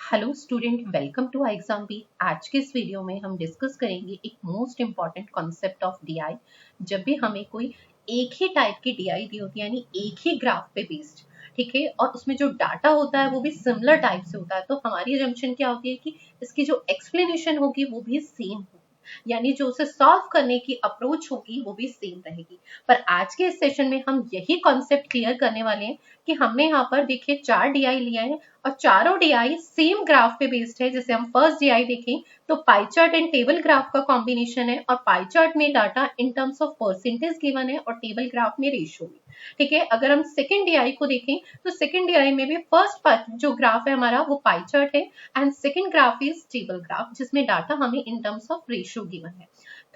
Hello student, welcome to exam B. आज के इस वीडियो में हम डिस्कस करेंगे एक most important concept of DI. जब भी हमें कोई एक ही टाइप की डीआई दी होती है, यानी एक ही ग्राफ पे बेस्ड, ठीक है, और उसमें जो डाटा होता है वो भी सिमिलर टाइप से होता है, तो हमारी अजम्पशन क्या होती है कि इसकी जो एक्सप्लेनेशन होगी वो भी सेम होगी, यानी जो उसे सॉल्व करने की अप्रोच होगी वो भी सेम रहेगी। पर आज के इस सेशन में हम यही कॉन्सेप्ट क्लियर करने वाले हैं कि हमने यहाँ पर देखिए 4 डीआई लिया है और चारों डीआई सेम ग्राफ पे बेस्ड है। जैसे हम फर्स्ट डीआई देखें तो पाई चार्ट एंड टेबल ग्राफ का कॉम्बिनेशन है, और पाई चार्ट में data in terms of percentage given है और टेबल ग्राफ में रेशियो में, ठीक है। अगर हम सेकंड डीआई को देखें तो सेकंड डीआई में भी फर्स्ट जो ग्राफ है हमारा वो पाई चार्ट है, and second graph is table graph जिसमें डाटा हमें इन टर्म्स ऑफ रेशियो गिवन है।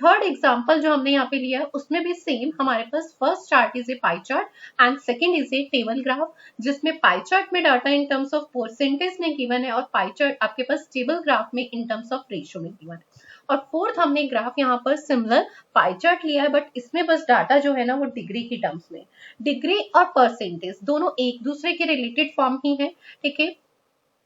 थर्ड एग्जांपल जो हमने यहाँ पे लिया है उसमें भी सेम हमारे पास first chart is a pie chart and second is a table graph, जिसमें पाई चार्ट में data in terms of percentage में गिवन है और पाई चार्ट आपके पास टेबल ग्राफ में इन टर्म्स ऑफ रेशियो में गिवन है। और फोर्थ हमने ग्राफ यहाँ पर सिमिलर पाई चार्ट लिया है, बट इसमें बस डाटा जो है ना वो डिग्री की टर्म्स में, डिग्री और परसेंटेज दोनों एक दूसरे के रिलेटेड फॉर्म ही है, ठीक है।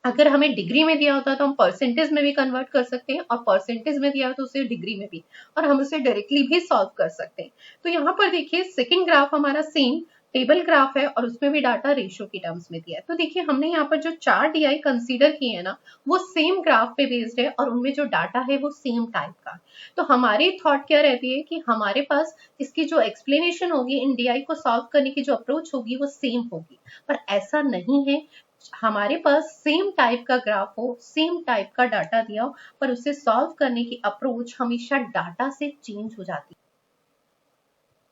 अगर हमें डिग्री में दिया होता तो हम परसेंटेज में भी कन्वर्ट कर सकते हैं, और परसेंटेज में दिया हो तो उसे डिग्री में भी, और हम उसे डायरेक्टली भी सॉल्व कर सकते हैं। तो यहाँ पर देखिए सेकंड ग्राफ हमारा सेम टेबल ग्राफ है और उसमें भी डाटा रेशियो की टर्म्स में दिया है। तो देखिए हमने यहाँ पर जो 4 डीआई कंसीडर किए हैं ना वो सेम ग्राफ पे बेस्ड है और उनमें जो डाटा है वो सेम टाइप का। तो हमारी थॉट क्या रहती है कि हमारे पास इसकी जो एक्सप्लेनेशन होगी इन डीआई को सॉल्व करने की जो अप्रोच होगी वो सेम होगी, पर ऐसा नहीं है। हमारे पास सेम टाइप का ग्राफ हो, सेम टाइप का डाटा दिया हो, पर उसे सॉल्व करने की अप्रोच हमेशा डाटा से चेंज हो जाती है।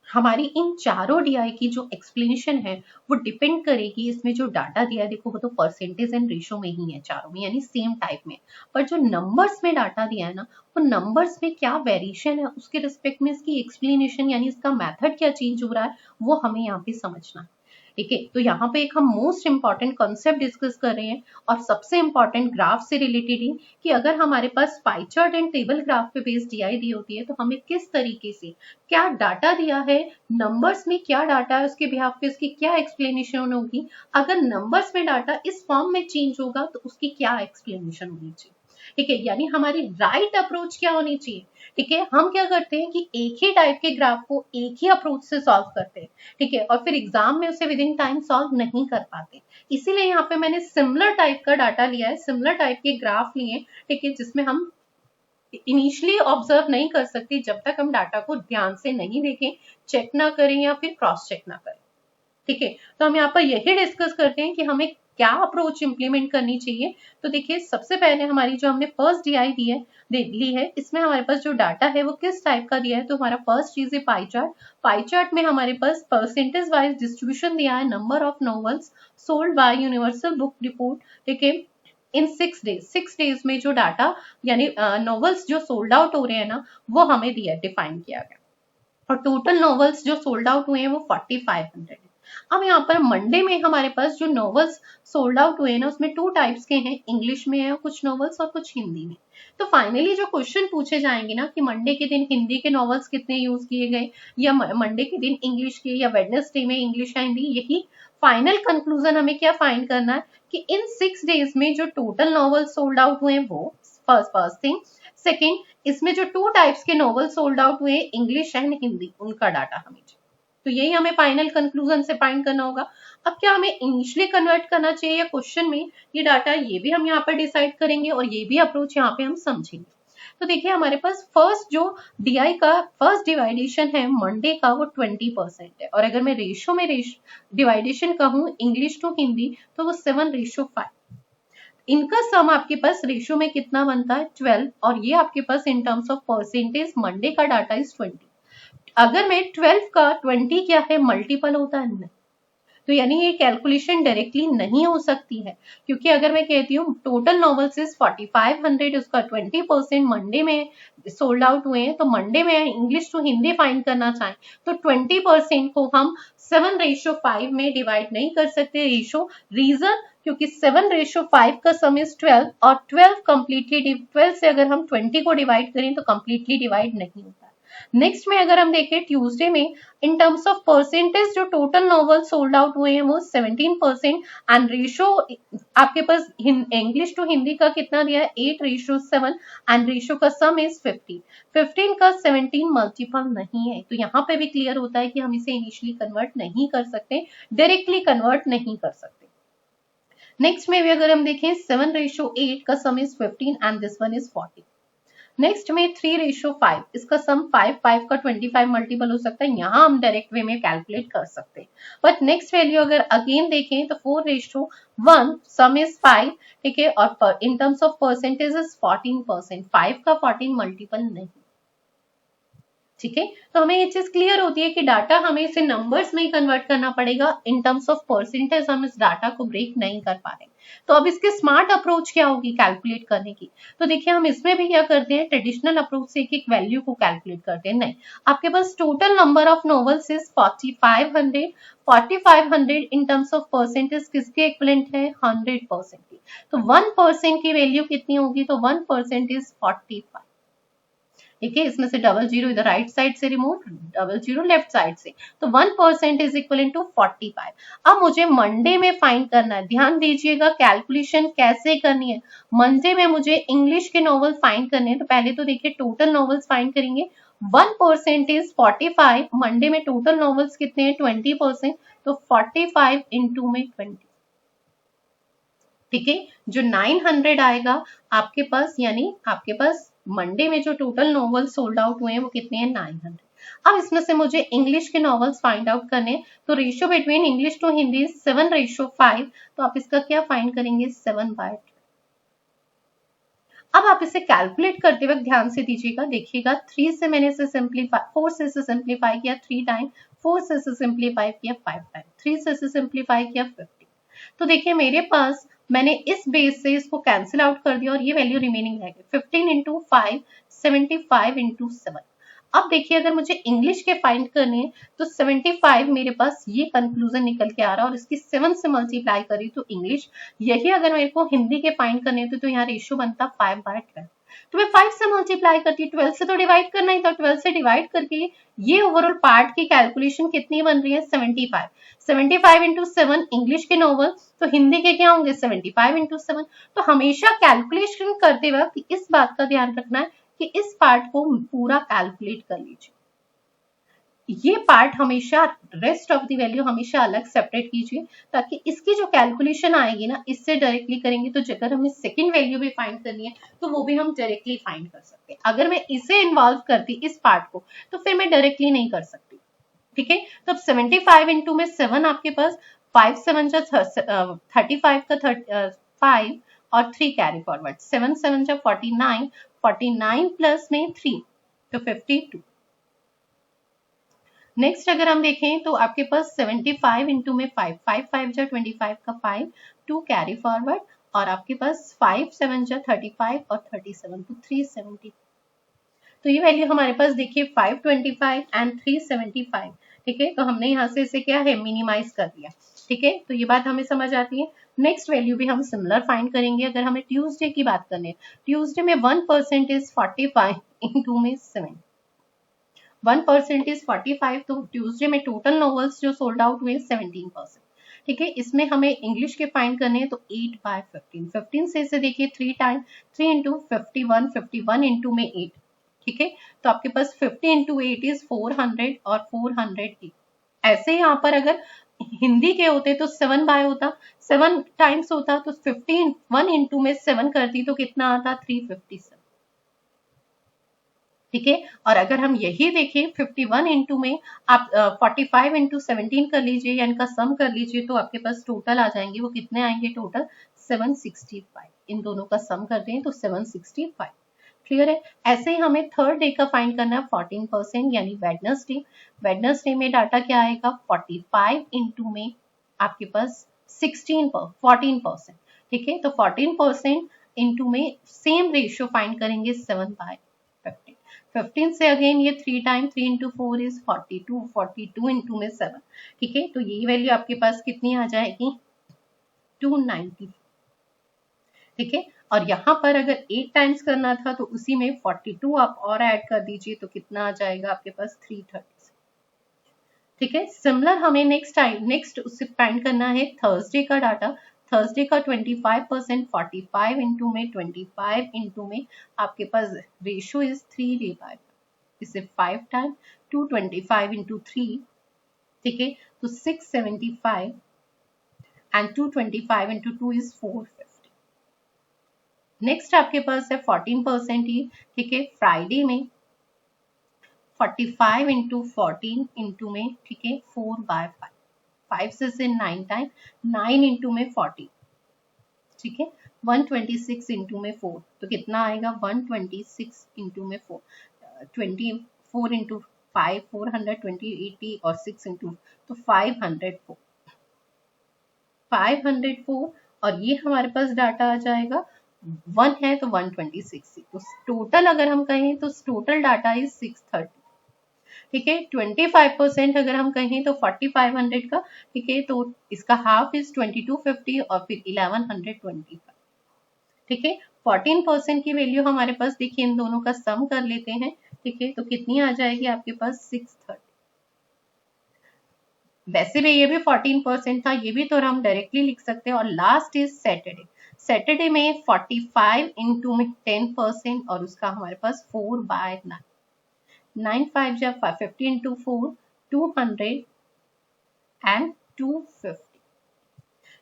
हमारी इन चारों डीआई की जो एक्सप्लेनेशन है वो डिपेंड करेगी इसमें जो डाटा दिया है, देखो वो तो परसेंटेज एंड रेशियो में ही है चारों में, यानी सेम टाइप में, पर जो नंबर्स में डाटा दिया है ना वो नंबर्स में क्या वेरिएशन है उसके रिस्पेक्ट में इसकी एक्सप्लेनेशन यानी इसका मेथड क्या चेंज हो रहा है वो हमें यहाँ पे समझना है, ठीक है। तो यहाँ पे एक हम मोस्ट इंपॉर्टेंट कॉन्सेप्ट डिस्कस कर रहे हैं और सबसे इंपॉर्टेंट ग्राफ से रिलेटेड ही, कि अगर हमारे पास pie chart and table graph पे बेस्ड डीआई दी होती है तो हमें किस तरीके से क्या डाटा दिया है, नंबर्स में क्या डाटा है, उसके बिहाफ पे उसकी क्या एक्सप्लेनेशन होगी, अगर नंबर्स में डाटा इस फॉर्म में चेंज होगा तो उसकी क्या एक्सप्लेनेशन होनी चाहिए, ठीक है। यानी हमारी राइट अप्रोच क्या होनी चाहिए, ठीक है। हम क्या करते हैं कि एक ही टाइप के ग्राफ को एक ही अप्रोच से सॉल्व करते हैं, ठीक है, और फिर एग्जाम में उसे विद इन टाइम सॉल्व नहीं कर पाते। इसीलिए यहाँ पे मैंने सिमिलर टाइप का डाटा लिया है, सिमिलर टाइप के ग्राफ लिए, ठीक है, जिसमें हम इनिशियली ऑब्जर्व नहीं कर सकते जब तक हम डाटा को ध्यान से नहीं देखें, चेक ना करें या फिर क्रॉस चेक ना करें, ठीक है। तो हम यहाँ पर यही डिस्कस करते हैं कि हमें क्या अप्रोच इंप्लीमेंट करनी चाहिए। तो देखिए सबसे पहले हमारी जो हमने फर्स्ट डीआई ली है इसमें हमारे पास जो डाटा है वो किस टाइप का दिया है, तो हमारा फर्स्ट चीज है पाई चार्ट। पाई चार्ट में हमारे पास परसेंटेज वाइज डिस्ट्रीब्यूशन दिया है, number of novels sold by universal book report, ठीक है, इन 6 डेज में जो डाटा यानी नॉवेल्स जो सोल्ड आउट हो रहे हैं ना वो हमें दिया, डिफाइन किया गया, और टोटल नॉवेल्स जो सोल्ड आउट हुए हैं वो 4500 है। अब यहाँ पर मंडे में हमारे पास जो नॉवेल्स सोल्ड आउट हुए हैं ना उसमें 2 टाइप्स के हैं, इंग्लिश में है कुछ नॉवेल्स और कुछ हिंदी में। तो फाइनली जो क्वेश्चन पूछे जाएंगे ना कि मंडे के दिन हिंदी के नॉवेल्स कितने यूज किए गए, या मंडे के दिन इंग्लिश के, या वेडनेसडे में इंग्लिश या हिंदी, यही फाइनल कंक्लूजन हमें क्या फाइंड करना है कि इन 6 डेज में जो टोटल नॉवेल्स सोल्ड आउट हुए हैं वो फर्स्ट थिंग। सेकेंड, इसमें जो 2 टाइप्स के नॉवेल सोल्ड आउट हुए इंग्लिश एंड हिंदी, उनका डाटा हमें चाहिए। तो यही हमें फाइनल कंक्लूजन से फाइंड करना होगा। अब क्या हमें इनिशियली कन्वर्ट करना चाहिए या क्वेश्चन में ये डाटा, ये भी हम यहाँ पर डिसाइड करेंगे और ये भी अप्रोच यहाँ पे हम समझेंगे। तो देखिए हमारे पास फर्स्ट जो डीआई का फर्स्ट डिवाइडेशन है मंडे का वो 20% है, और अगर मैं रेशियो में डिवाइडेशन कहूँ इंग्लिश टू हिंदी तो वो 7:5। इनका सम आपके पास रेशियो में कितना बनता है 12, और ये आपके पास in terms of percentage Monday का डाटा इज 20। अगर मैं 12 का 20 क्या है मल्टीपल होता है नहीं, तो यानी ये कैलकुलेशन डायरेक्टली नहीं हो सकती है, क्योंकि अगर मैं कहती हूँ टोटल नॉवेल्स इज 4500, उसका 20% मंडे में सोल्ड आउट हुए हैं, तो मंडे में इंग्लिश टू हिंदी फाइंड करना चाहें तो 20% को हम 7:5 में डिवाइड नहीं कर सकते रेशियो, रीजन क्योंकि 7:5 का सम इज 12 और 12 कंप्लीटली 12 से अगर हम 20 को डिवाइड करें तो कंप्लीटली डिवाइड नहीं होता। नेक्स्ट में अगर हम देखें ट्यूसडे में इन टर्म्स ऑफ परसेंटेज जो टोटल नॉवल सोल्ड आउट हुए हैं वो 17% एंड रेशो आपके पास इंग्लिश टू हिंदी का कितना दिया है 8:7 एंड रेशो का सम इज 15 का 17 मल्टीपल नहीं है, तो यहाँ पे भी क्लियर होता है कि हम इसे इनिशियली कन्वर्ट नहीं कर सकते, डायरेक्टली कन्वर्ट नहीं कर सकते। नेक्स्ट में भी अगर हम देखें 7:8 का सम is 15 and this one is 40। Next में 3:5 इसका सम 5 का 25 मल्टीपल हो सकता है, यहाँ हम डायरेक्ट वे में कैलकुलेट कर सकते हैं। बट नेक्स्ट वैल्यू अगर अगेन देखें तो 4:1 सम इज 5, ठीक है, और इन टर्म्स ऑफ परसेंटेज इज 14%, 5 का 14 मल्टीपल नहीं, ठीक है। तो हमें ये चीज क्लियर होती है कि डाटा हमें इसे नंबर्स में ही कन्वर्ट करना पड़ेगा, इन टर्म्स ऑफ परसेंटेज हम इस डाटा को ब्रेक नहीं कर पा रहे। तो अब इसके स्मार्ट अप्रोच क्या होगी कैलकुलेट करने की, तो देखिए हम इसमें भी क्या करते हैं, ट्रेडिशनल अप्रोच से एक एक वैल्यू को कैलकुलेट करते हैं। नहीं, आपके पास total number of novels is 4500 in terms of percentage किसके इक्विवेलेंट है 100% की, तो 1% की वैल्यू कितनी होगी, तो 1% इज 45, ठीक है। इसमें से डबल जीरो इधर राइट साइड से remove, double zero left side से, तो 1% इज इक्वल टू 45। अब मुझे मंडे में फाइंड करना है, ध्यान दीजिएगा कैलकुलेशन कैसे करनी है। मंडे में मुझे इंग्लिश के नॉवल फाइंड करने हैं, तो पहले तो देखिए टोटल नॉवेल्स फाइंड करेंगे। 1% इज 45, मंडे में टोटल नॉवेल्स कितने हैं 20%, तो 45 इंटू में 20, ठीक है। जो 900 आएगा आपके पास, यानी आपके पास मंडे में जो टोटल नॉवल सोल्ड आउट हुए हैं वो कितने हैं 900। अब इसमें से मुझे इंग्लिश के नॉवेल्स फाइंड आउट करने, तो ratio between English to Hindi 7:5, तो आप इसका क्या फाइंड करेंगे 7/12। अब आप इसे कैलकुलेट करते वक्त ध्यान से दीजिएगा, देखिएगा 3 से मैंने इसे सिंप्लीफाई, 4 से इसे सिंप्लीफाई किया 3 टाइम, 4 से इसे सिंप्लीफाई किया 5 टाइम, 3 से इसे सिंप्लीफाई किया 50। तो देखिए मेरे पास मैंने इस बेस से इसको कैंसिल आउट कर दिया और ये वैल्यू रिमेनिंग रह गई 15 इंटू 5, 75 इंटू 7। अब देखिए अगर मुझे इंग्लिश के फाइंड करने हैं तो 75 मेरे पास ये कंक्लूजन निकल के आ रहा है और इसकी 7 से मल्टीप्लाई करी तो इंग्लिश, यही अगर मेरे को हिंदी के फाइंड करने थे तो यहाँ रेशियो बनता 5/12। तो मैं 5 से मल्टीप्लाई करती, 12 से तो डिवाइड करना ही था, 12 से डिवाइड करके ये ओवरऑल पार्ट की कैलकुलेशन कितनी बन रही है 75, 75 इंटू 7 इंग्लिश के नॉवल, तो हिंदी के क्या होंगे 75 इंटू 7। तो हमेशा कैलकुलेशन करते वक्त इस बात का ध्यान रखना है कि इस पार्ट को पूरा कैलकुलेट कर लीजिए, ये पार्ट हमेशा, रेस्ट ऑफ द वैल्यू हमेशा अलग सेपरेट कीजिए, ताकि इसकी जो कैलकुलेशन आएगी ना इससे डायरेक्टली करेंगे तो अगर हमें सेकंड वैल्यू भी फाइंड करनी है तो वो भी हम डायरेक्टली फाइंड कर सकते हैं। अगर मैं इसे इन्वॉल्व करती इस पार्ट को तो फिर मैं डायरेक्टली नहीं कर सकती, ठीक है। तो अब 75 इंटू में 7 आपके पास 5 7 जा 35 का 5 और 3 कैरी फॉरवर्ड, 7 7 जा 49, 49 प्लस में 3 तो 52। नेक्स्ट अगर हम देखें तो आपके पास 75 इंटू में 5, 5 5 जा 25 का 5, 2 कैरी फॉरवर्ड और आपके पास 5 7 जा 35 और 37 तो 370। तो ये वैल्यू हमारे पास देखिए 525 एंड 375, ठीक है। तो हमने यहाँ से इसे क्या है मिनिमाइज कर दिया, ठीक है। तो ये बात हमें समझ आती है। नेक्स्ट वैल्यू भी हम सिमिलर फाइंड करेंगे। अगर हमें ट्यूसडे की बात करनी है, ट्यूसडे में 1% इज 45 इंटू में 7, 1% इज 45, तो ट्यूसडे में टोटल नॉवेल्स जो सोल्ड आउट हुए 17%, ठीक है। इसमें हमें इंग्लिश के फाइंड करने हैं तो 8/15, 15 से इसे देखिए 3 टाइम, 3 इंटू 51, 51 इंटू में 8, ठीक है। तो आपके पास 50 इंटू 8 इज 400 और 400। ऐसे यहाँ पर अगर हिंदी के होते तो 7 बाय होता, 7 टाइम्स होता, तो 15 1 इंटू में 7 करती तो कितना आता 357, ठीक है। और अगर हम यही देखें 51 इंटू में आप 45 इंटू 17 कर लीजिए या इनका सम कर लीजिए तो आपके पास टोटल आ जाएंगे, वो कितने आएंगे टोटल 765। इन दोनों का सम करते हैं तो 765, क्लियर है। ऐसे ही हमें थर्ड डे का फाइंड करना है 14% यानी वेडनेसडे, वेडनेसडे में डाटा क्या आएगा 45 इंटू में आपके पास 14%, ठीक है। तो 14% इंटू में सेम रेशियो फाइंड करेंगे 7/15, 15 से अगेन ये 3 टाइम, 3 इंटू 4 इज 42, 42 इंटू में 7, ठीक है। तो ये वैल्यू आपके पास कितनी आ जाएगी 290। ठीक है। और यहाँ पर अगर 8 टाइम्स करना था तो उसी में 42 आप और ऐड कर दीजिए तो कितना आ जाएगा आपके पास 330। ठीक है। सिमिलर हमें नेक्स्ट उससे फाइंड करना है थर्सडे का डाटा। थर्सडे का 25% 45 इंटू में 25 इंटू में आपके पास रेशियो इज 3:5, इसे 5 टाइम 225 इंटू 3। ठीक है, तो 675 एंड 225 इंटू 2 इज 450। नेक्स्ट आपके पास है 14% ही। ठीक है, फ्राइडे में 45 इंटू 14 इंटू में, ठीक है, 4/5, 5 से 9 टाइम, 9 इंटू में 40। ठीक है, 126 इंटू में 4 तो कितना आएगा 126 इंटू में 4, 24 इंटू 5 400, 20 80 और 6 इंटू तो 504 और ये हमारे पास डाटा आ जाएगा 1 है तो 126। तो टोटल अगर हम कहें तो टोटल डाटा इज 630। ठीक है, 25% अगर हम कहें तो 4500 का। ठीक है, तो इसका हाफ इज 2250 और फिर 1125। ठीक है, 14% की वैल्यू हमारे पास देखिए, इन दोनों का सम कर लेते हैं। ठीक है, तो कितनी आ जाएगी आपके पास 630। वैसे भी ये भी 14% था, ये भी तो हम डायरेक्टली लिख सकते हैं। और लास्ट इज सैटरडे। सैटरडे में 45 इंटू में 10% और उसका हमारे पास 4/9, 9 5 जब 50 इंटू 4 200 एंड 250।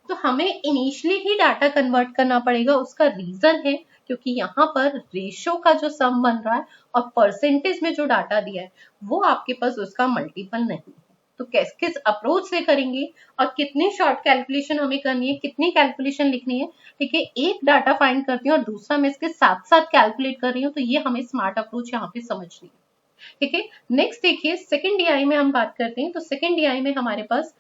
तो हमें इनिशियली ही डाटा कन्वर्ट करना पड़ेगा। उसका रीजन है क्योंकि यहाँ पर रेशो का जो सम बन रहा है और परसेंटेज में जो डाटा दिया है वो आपके पास उसका मल्टीपल नहीं है। तो किस अप्रोच से करेंगे और कितनी शॉर्ट कैलकुलेशन हमें करनी है, कितनी कैलकुलेशन लिखनी है। ठीक है, एक डाटा फाइंड करती हूँ और दूसरा मैं इसके साथ साथ कैलकुलेट कर रही हूँ, तो ये हमें स्मार्ट अप्रोच यहाँ पे समझनी है। ठीक है, नेक्स्ट देखिए सेकंड डीआई में हम बात करते हैं। तो सेकंड डीआई में हमारे पास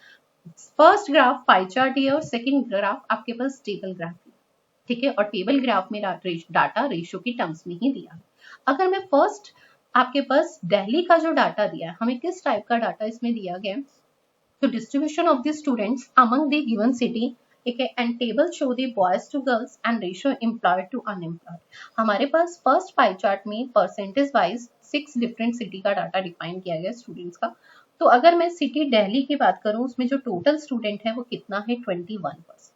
फर्स्ट ग्राफ पाई चार्ट है और सेकंड ग्राफ आपके पास टेबल ग्राफ है। ठीक है, और टेबल ग्राफ में डाटा रेशियो की टर्म्स में ही दिया है। अगर मैं फर्स्ट आपके पास दिल्ली का जो डाटा दिया है, हमें किस टाइप का डाटा इसमें दिया गया है, तो distribution of the students among the given city. ठीक है, and table show the boys to girls and ratio employed to unemployed. हमारे पास फर्स्ट पाई चार्ट में परसेंटेज वाइज 6 डिफरेंट सिटी का डाटा डिफाइन किया गया स्टूडेंट्स का। तो अगर मैं सिटी दिल्ली की बात करूं, उसमें जो टोटल स्टूडेंट है वो कितना है 21%।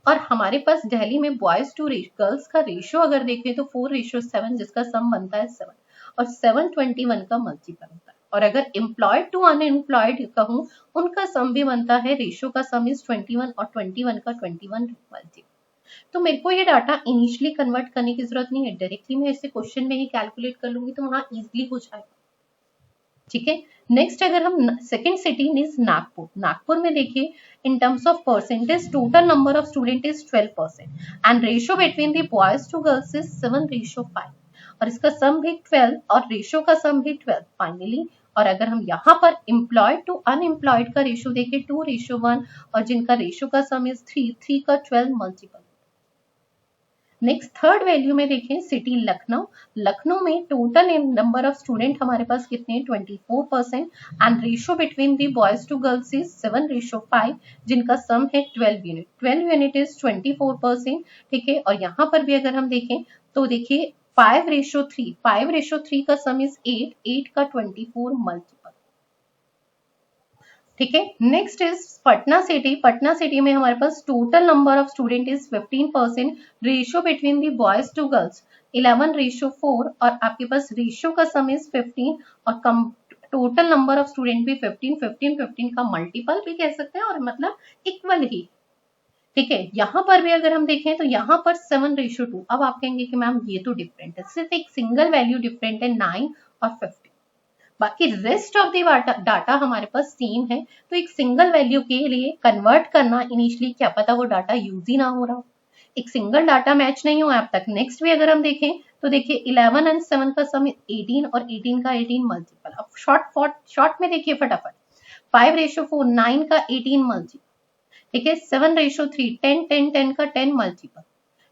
और हमारे पास दिल्ली में बॉयज टू गर्ल्स का रेशियो अगर देखें तो 4:7, जिसका सम बनता है 7 और 7 21 का मल्टीपल होता है। और अगर एम्प्लॉयड टू अनएम्प्लॉयड कहूं, उनका सम भी बनता है, रेशियो का सम इज 21 और 21 का 21 मल्टीपल। तो मेरे को ये डाटा इनिशियली कन्वर्ट करने की जरूरत नहीं है, डायरेक्टली मैं इसे क्वेश्चन में ही कैलकुलेट कर लूंगी तो वहां इजिली हो जाएगा। ठीक है, नेक्स्ट अगर हम second city is Nagpur. Nagpur में देखिए in terms of percentage total number of student is 12% and ratio between the boys to girls is 7:5 और इसका सम भी 12 और रेशियो का सम भी 12 फाइनली। और अगर हम यहाँ पर एम्प्लॉयड टू अनएम्प्लॉयड का रेशियो देखें 2:1 और जिनका रेशियो का सम इज 3 का 12 मल्टीपल। नेक्स्ट थर्ड वैल्यू में देखें सिटी लखनऊ। लखनऊ में टोटल नंबर ऑफ स्टूडेंट हमारे पास कितने 24% and ratio between the boys to girls is 7:5 जिनका सम है 12 यूनिट। 12 unit is 24%। ठीक है, और यहाँ पर भी अगर हम देखें तो देखिए 5:3, 5:3 का सम इज 8 का 24 मल्टीपल। ठीक है, next is Patna city. Patna city में हमारे पास total number of student is 15%, ratio between the boys to girls 11:4 और आपके पास रेशियो का सम इज 15 और टोटल नंबर ऑफ स्टूडेंट भी 15 का मल्टीपल भी कह सकते हैं और मतलब इक्वल ही। ठीक है, यहाँ पर भी अगर हम देखें तो यहाँ पर 7:2। अब आप कहेंगे कि मैम ये तो डिफरेंट है, सिर्फ एक सिंगल वैल्यू डिफरेंट है 9 और 15, बाकी रेस्ट ऑफ द डाटा हमारे पास सेम है। तो एक सिंगल वैल्यू के लिए कन्वर्ट करना इनिशियली क्या पता वो डाटा यूज ही ना हो रहा हो, एक सिंगल डाटा मैच नहीं हुआ अब तक। नेक्स्ट भी अगर हम देखें तो देखिए 11 एंड 7 का सम 18 और 18 का 18 मल्टीपल। अब शॉर्ट में देखिए फटाफट 5:4, 9 का 18 मल्टीपल। ठीक है, 7:3, 10 10 10 का 10 मल्टीपल।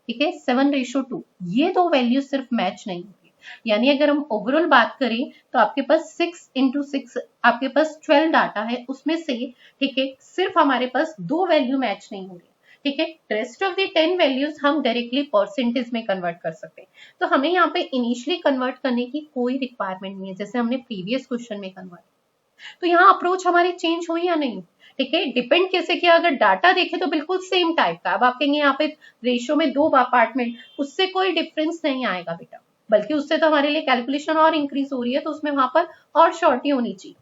ठीक है, 7:2, ये दो वैल्यू सिर्फ मैच नहीं होगी। यानी अगर हम ओवरऑल बात करें तो आपके पास 6 × 6 आपके पास 12 डाटा है, उसमें से ठीक है सिर्फ हमारे पास दो वैल्यू मैच नहीं हो रही। ठीक है। रेस्ट ऑफ द 10 वैल्यूज हम डायरेक्टली परसेंटेज में कन्वर्ट कर सकते हैं, तो हमें यहाँ पे इनिशियली कन्वर्ट करने की कोई रिक्वायरमेंट नहीं है, जैसे हमने प्रीवियस क्वेश्चन में कन्वर्ट। तो यहाँ अप्रोच हमारी चेंज हुई या नहीं, ठीक है। डिपेंड कैसे किया, अगर डाटा देखे तो बिल्कुल सेम टाइप का। अब आप कहेंगे यहाँ पे रेशियो में 2 अपार्टमेंट, उससे कोई डिफरेंस नहीं आएगा बेटा, बल्कि उससे तो हमारे लिए कैलकुलेशन और इंक्रीज हो रही है, तो उसमें वहां पर और शॉर्टी होनी चाहिए,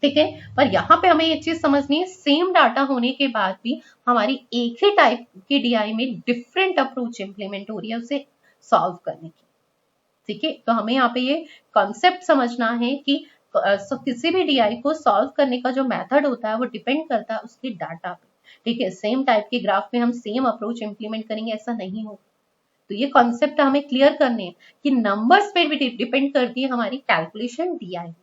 ठीक है। पर यहाँ पे हमें ये चीज समझनी है, सेम डाटा होने के बाद भी हमारी एक ही टाइप की डीआई में डिफरेंट अप्रोच इंप्लीमेंट हो रही है उसे सॉल्व करने की, ठीक है। तो हमें यहाँ पे ये कॉन्सेप्ट समझना है कि किसी भी डीआई को सॉल्व करने का जो मेथड होता है वो डिपेंड करता है उसके डाटा पे, ठीक है। सेम टाइप के ग्राफ में हम सेम अप्रोच इंप्लीमेंट करेंगे ऐसा नहीं होगा। तो ये कॉन्सेप्ट हमें क्लियर करने हैं कि नंबर्स पे भी डिपेंड करती है हमारी कैलकुलेशन डीआई।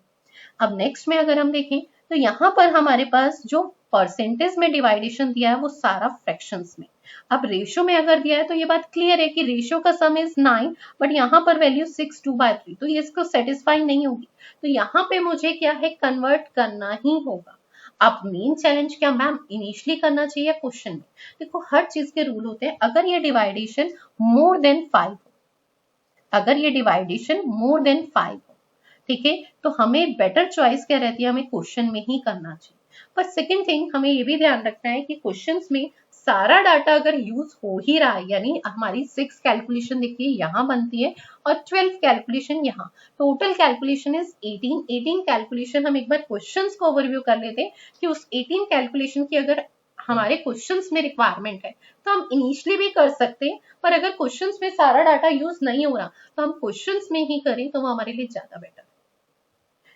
अब नेक्स्ट में अगर हम देखें तो यहाँ पर हमारे पास जो परसेंटेज में डिवाइडेशन दिया है वो सारा फ्रैक्शंस में। अब रेशियो में अगर दिया है तो ये बात क्लियर है कि रेशियो का सम इज 9, बट यहाँ पर वैल्यू 6 2/3, तो ये इसको सेटिस्फाई नहीं होगी। तो यहाँ पे मुझे क्या है, कन्वर्ट करना ही होगा। अब मेन चैलेंज क्या मैम, इनिशियली करना चाहिए क्वेश्चन में? देखो हर चीज के रूल होते हैं। अगर ये डिवाइडेशन मोर देन 5, अगर ये डिवाइडेशन मोर देन 5, ठीक है, तो हमें बेटर चॉइस क्या रहती है, हमें क्वेश्चन में ही करना चाहिए। पर सेकंड थिंग हमें ये भी ध्यान रखना है कि क्वेश्चंस में सारा डाटा अगर यूज हो ही रहा है, यानी हमारी 6 कैलकुलेशन देखिए यहाँ बनती है और 12 कैलकुलेशन यहाँ, टोटल कैलकुलेशन इज 18 कैलकुलेशन। हम एक बार क्वेश्चंस को ओवरव्यू कर लेते हैं कि उस 18 कैलकुलेशन की अगर हमारे क्वेश्चंस में रिक्वायरमेंट है तो हम इनिशियली भी कर सकते हैं, पर अगर क्वेश्चंस में सारा डाटा यूज नहीं हो रहा तो हम क्वेश्चंस में ही करें तो वो हमारे लिए ज्यादा बेटर,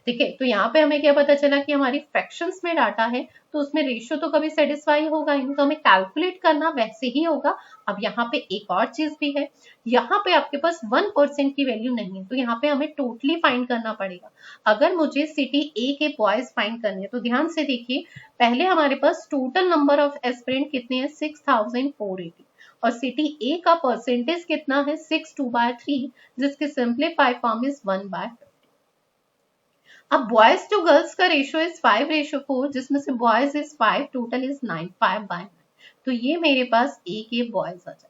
ठीक है। तो यहाँ पे हमें क्या पता चला कि हमारी फ्रैक्शंस में डाटा है तो उसमें रेशियो तो कभी सेटिस्फाई होगा ही नहीं, तो हमें कैलकुलेट करना वैसे ही होगा। अब यहाँ पे एक और चीज भी है, यहाँ पे आपके पास 1% की वैल्यू नहीं है, तो यहाँ पे हमें टोटली फाइंड करना पड़ेगा। अगर मुझे सिटी ए के बॉयज फाइंड करने हैं तो ध्यान से देखिए, पहले हमारे पास टोटल नंबर ऑफ एस्पिरेंट कितने हैं, 6480, और सिटी ए का परसेंटेज कितना है, 6 2/3, जिसके सिंप्लीफाई फॉर्म इज 1/50। अब बॉयज टू गर्ल्स का रेशियो इज 5:4, जिसमें से बॉयज इज 5, टोटल इज 9, 5/9, तो ये मेरे पास एक ये बॉयज आ जाए।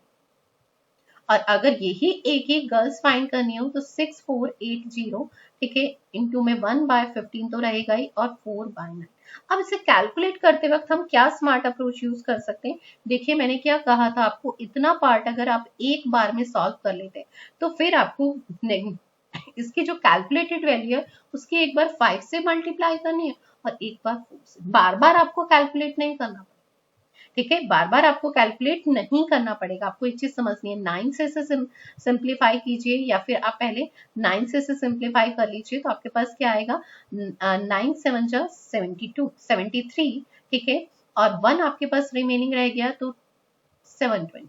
और अगर यही एक ही गर्ल्स फाइंड करनी हो तो 6480, ठीक है, इंटू में 1/15 तो रहेगा ही, और 4/9। अब इसे कैलकुलेट करते वक्त हम क्या स्मार्ट अप्रोच यूज कर सकते हैं, देखिए मैंने क्या कहा था आपको, इतना पार्ट अगर आप एक बार में सॉल्व कर लेते तो फिर आपको इसकी जो कैलकुलेटेड वैल्यू है उसकी एक बार 5 से मल्टीप्लाई करनी है और एक बार 4 से, बार बार आपको कैलकुलेट नहीं करना पड़ेगा, ठीक है। बार बार आपको कैलकुलेट नहीं करना पड़ेगा, आपको एक चीज समझनी है, 9 से सिंप्लीफाई कीजिए या फिर आप पहले 9 से सिंप्लीफाई कर लीजिए, तो आपके पास क्या आएगा, 9 7 जा 73, ठीक है, और 1 आपके पास रिमेनिंग रह गया तो 720।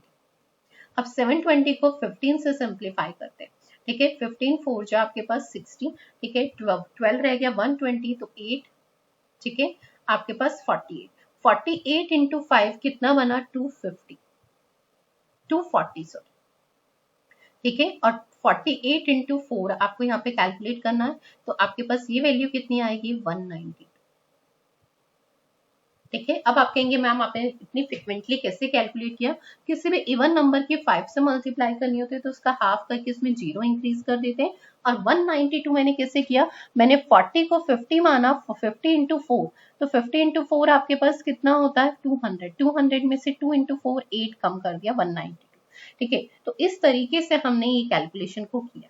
अब 720 को 15 से सिंप्लीफाई करते हैं, ठीक है, 15 4 जो आपके पास 60, ठीक है, 12 रह गया, 120 तो 8, ठीक है, आपके पास 48 इंटू 5 कितना बना, 240 सॉरी, ठीक है, और 48 इंटू 4 आपको यहाँ पे कैलकुलेट करना है, तो आपके पास ये वैल्यू कितनी आएगी, 190, ठीक है। अब आप कहेंगे मैम आपने इतनी फ्रिक्वेंटली कैसे कैलकुलेट किया, किसी भी इवन नंबर की 5 से मल्टीप्लाई करनी होती है तो उसका हाफ करके इसमें 0 इंक्रीज कर देते हैं। और 192 मैंने कैसे किया, मैंने 40 को 50 माना, 50 इंटू 4, तो 50 इंटू 4 आपके पास कितना होता है, 200 में से 2 इंटू 4 8 कम कर दिया, 192, ठीक है। तो इस तरीके से हमने ये कैलकुलेशन को किया।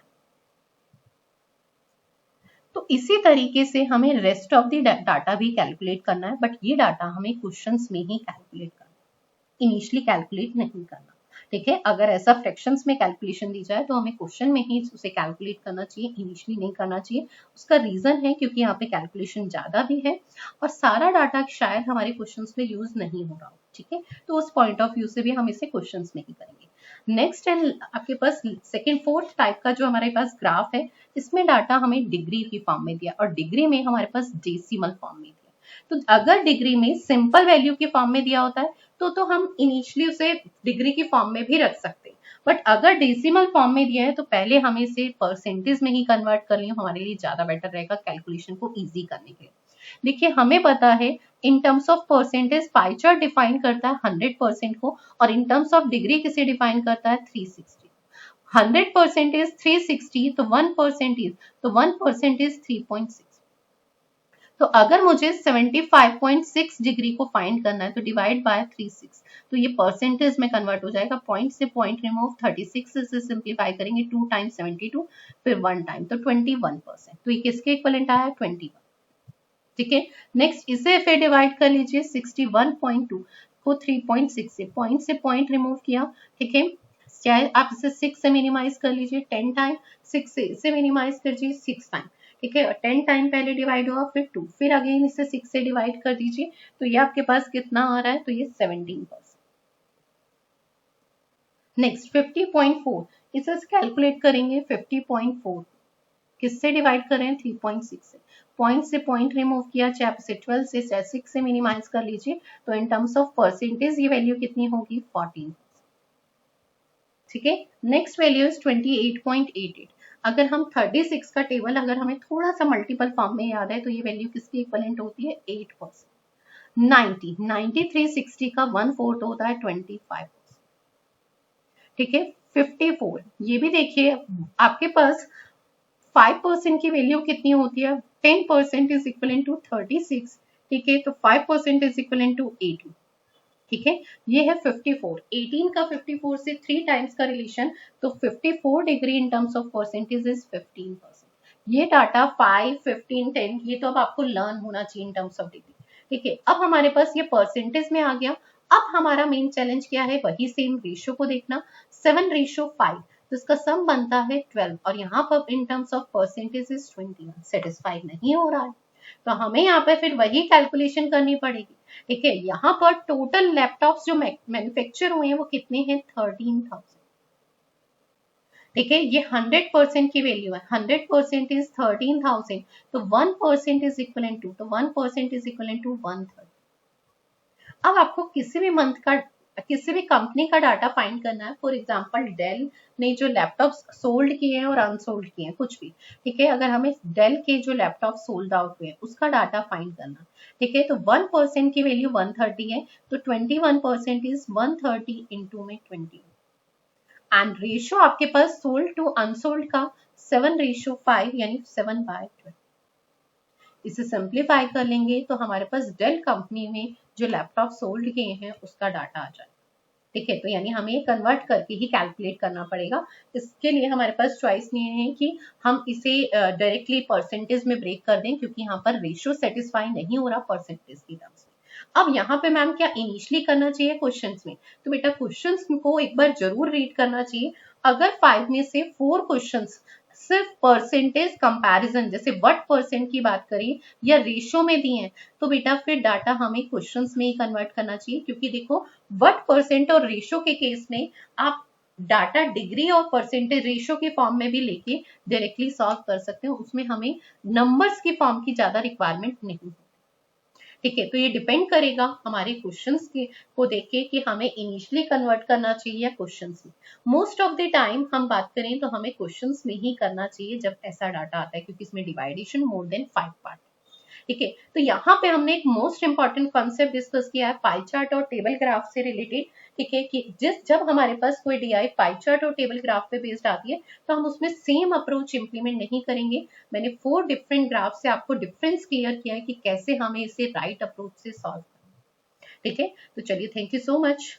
तो इसी तरीके से हमें रेस्ट ऑफ द डाटा भी कैलकुलेट करना है, बट ये डाटा हमें क्वेश्चंस में ही कैलकुलेट करना है, इनिशियली कैलकुलेट नहीं करना, ठीक है। अगर ऐसा फ्रैक्शंस में कैलकुलेशन दी जाए तो हमें क्वेश्चन में ही उसे कैलकुलेट करना चाहिए, इनिशियली नहीं करना चाहिए। उसका रीजन है क्योंकि यहाँ पे कैलकुलेशन ज्यादा भी है और सारा डाटा शायद हमारे क्वेश्चंस में यूज नहीं हो रहा हो, ठीक है, तो उस पॉइंट ऑफ व्यू से भी हम इसे क्वेश्चंस में ही करेंगे। नेक्स्ट है आपके पास सेकेंड फोर्थ टाइप का जो हमारे पास ग्राफ है, इसमें डाटा हमें डिग्री की फॉर्म में दिया और डिग्री में हमारे पास डेसिमल फॉर्म में दिया। तो अगर डिग्री में सिंपल वैल्यू के फॉर्म में दिया होता है तो हम इनिशियली उसे डिग्री की फॉर्म में भी रख सकते हैं, बट अगर डेसिमल फॉर्म में दिया है तो पहले हमें इसे परसेंटेज में ही कन्वर्ट कर लियो, हमारे लिए ज्यादा बेटर रहेगा कैलकुलेशन को इजी करने के लिए। देखिए हमें पता है इन terms of percentage pie chart define करता है 100% को, और इन टर्म्स ऑफ डिग्री किसे डिफाइन करता है 360। 100% इज 360, तो 1% इज 3.6। तो अगर मुझे 75.6 डिग्री को फाइंड करना है तो डिवाइड बाय 36, तो ये परसेंटेज में कन्वर्ट हो जाएगा। पॉइंट से पॉइंट रिमूव, 36 से सिंप्लीफाई करेंगे 2 टाइम्स 72, फिर 1 टाइम, तो 21%। तो ये किसके इक्विवेलेंट आया 21। ठीक है, नेक्स्ट इसे फिर डिवाइड कर लीजिए 61.2 को 3.6 से, पॉइंट रिमूव किया। ठीक है, चाहे आप इसे 6 से मिनिमाइज कर लीजिए 10 टाइम, 6 से इसे मिनिमाइज कर लीजिए 6 टाइम। ठीक है, 10 टाइम पहले डिवाइड हुआ, फिर 2, फिर अगेन इसे 6 से डिवाइड कर दीजिए, तो ये आपके पास कितना आ रहा है, तो ये 17%। नेक्स्ट 50.4, इसे कैलकुलेट करेंगे। 50.4 किससे डिवाइड करें 3.6 से, पॉइंट से पॉइंट रिमूव किया, चाहे आप इसे 12 से चाहे 6 से मिनिमाइज कर लीजिए, तो इन टर्म्स ऑफ परसेंटेज ये वैल्यू कितनी होगी 14। ठीक है, नेक्स्ट वैल्यू इज 28.88। अगर हम 36 का टेबल अगर हमें थोड़ा सा मल्टीपल फॉर्म में याद है तो ये वैल्यू किसकी इक्विवेलेंट होती है 8%। 9360 का 1/4 होता है 25%। ठीक है, 54, ये भी देखिए आपके पास 5% की वैल्यू कितनी होती है, 10% इज इक्वलेंट टू 36। ठीक है, तो 5% इज इक्वलेंट टू 18। ठीक है, ये है 54। 18 का 54 से 3 टाइम्स का रिलेशन, तो 54 degree in terms of percentage is 15%। ये डाटा 5, 15, 10 ये तो अब आपको लर्न होना चाहिए इन टर्म्स ऑफ डिग्री। ठीक है, अब हमारे पास ये परसेंटेज में आ गया। अब हमारा मेन चैलेंज क्या है, वही सेम रेशियो को देखना, 7:5, तो इसका सम बनता है 12, और यहाँ पर इन terms of percentage is 21। Satisfied नहीं हो रहा है, तो हमें यहाँ पे फिर वही कैलकुलेशन करनी पड़ेगी। ठीक है, यहाँ पर टोटल लैपटॉप्स जो मैन्युफैक्चर हुए हैं वो कितने हैं 13,000। ठीक है, ये 100% की वैल्यू है, 100% इज 13,000, तो 1% इज इक्वलेंट टू, तो 1% इज इक्वलेंट टू 130। अब आपको किसी भी मंथ का किसी भी कंपनी का डाटा फाइंड करना है। फॉर एग्जांपल डेल ने जो लैपटॉप सोल्ड किए हैं और अनसोल्ड किए हैं कुछ भी, ठीक है, अगर हमें डेल के जो लैपटॉप सोल्ड आउट हुए हैं उसका डाटा फाइंड करना, ठीक है, तो 1% की वैल्यू 130 है, तो 21% इज 130 इंटू में 20, एंड रेशियो आपके पास सोल्ड टू अनसोल्ड का 7:5 यानी 7/12। इसे सिंप्लीफाई कर लेंगे तो हमारे पास डेल कंपनी में जो लैपटॉप सोल्ड किए हैं उसका डाटा आ जाए। ठीक है, तो यानी हमें ये कन्वर्ट करके ही कैलकुलेट करना पड़ेगा। इसके लिए हमारे पास चॉइस नहीं है कि हम इसे डायरेक्टली परसेंटेज में ब्रेक कर दें, क्योंकि यहाँ पर रेशियो सेटिस्फाई नहीं हो रहा परसेंटेज की टर्म्स में। अब यहाँ पे मैम क्या इनिशियली करना चाहिए क्वेश्चंस में, तो बेटा क्वेश्चंस को एक बार जरूर रीड करना चाहिए। अगर 5 में से 4 क्वेश्चंस सिर्फ परसेंटेज कंपैरिजन जैसे व्हाट परसेंट की बात करें या रेशियो में दिए हैं, तो बेटा फिर डाटा हमें क्वेश्चंस में ही कन्वर्ट करना चाहिए, क्योंकि देखो व्हाट परसेंट और रेशियो के केस में आप डाटा डिग्री और परसेंटेज रेशियो के फॉर्म में भी लेके डायरेक्टली सॉल्व कर सकते हो, उसमें हमें नंबर्स की फॉर्म की ज्यादा रिक्वायरमेंट नहीं है। ठीक है, तो ये डिपेंड करेगा हमारे क्वेश्चंस के को देख के कि हमें इनिशियली कन्वर्ट करना चाहिए या क्वेश्चंस में। मोस्ट ऑफ द टाइम हम बात करें तो हमें क्वेश्चंस में ही करना चाहिए जब ऐसा डाटा आता है, क्योंकि इसमें डिवाइडेशन मोर देन 5 पार्ट। ठीक है, तो यहाँ पे हमने एक मोस्ट इंपॉर्टेंट कॉन्सेप्ट डिस्कस किया है पाई चार्ट और टेबल ग्राफ से रिलेटेड। ठीक है, कि जब हमारे पास कोई डीआई पाई चार्ट और टेबल ग्राफ पे बेस्ड आती है तो हम उसमें सेम अप्रोच इंप्लीमेंट नहीं करेंगे। मैंने 4 डिफरेंट ग्राफ से आपको डिफरेंस क्लियर किया है कि कैसे हमें इसे राइट अप्रोच से सॉल्व करना है। ठीक है, तो चलिए, थैंक यू सो मच।